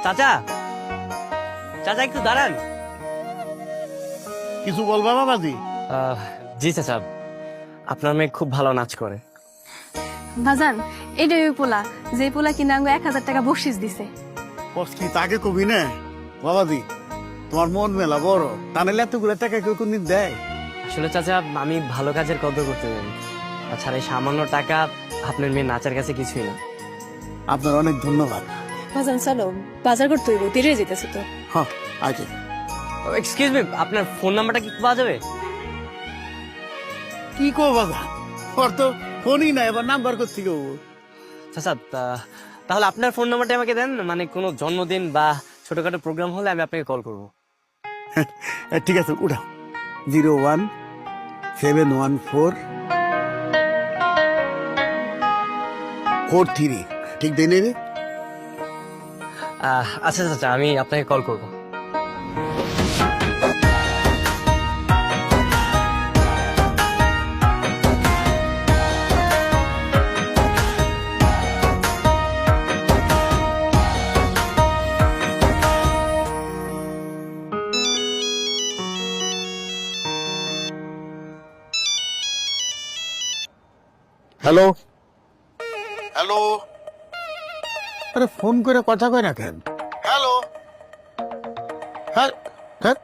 চাচা, চাচা একটু দাঁড়ান। কিছু বলবা বাবাজি? জি চাচা, আপনার মেয়ে খুব ভালো নাচ করে। বাজান, এটাই ওই পোলা যে পোলা কিনা 1000 টাকা বকশিস দিছে। কস কি তাকে কবি না বাবাজি? তোমার মন মেলা বড়, তাহলে এতগুলো টাকা কেউ কোনদিন দেয়? আসলে চাচা আমি ভালো কাজের কদর করতে জানি, তাছাড়া এই সামান্য টাকা আপনার মেয়ে নাচের কাছে কিছুই না। আপনার অনেক ধন্যবাদ। বাজান চলো, বাজার করতে হইব, দেরি হয়ে যেতেছে তো। হ্যাঁ আচ্ছা। এক্সকিউজ মি, আপনার ফোন নাম্বারটা কি পাওয়া যাবে? কি কো বাবা, ওর তো ফোনই নাই, এবার নাম্বার করছি গো। চাচা তাহলে আপনার ফোন নাম্বারটা আমাকে দেন, মানে কোনো জন্মদিন বা ছোটখাটো প্রোগ্রাম হলে আমি আপনাকে কল করবো। ঠিক আছে, উঠাও। 01714 ঠিক দেয় রে? আচ্ছা চাচা, আমি আপনাকে কল করবো। হ্যালো হ্যালো, আরে ফোন করে কথা কয় না কেন? হ্যালো হ্যাঁ হ্যাঁ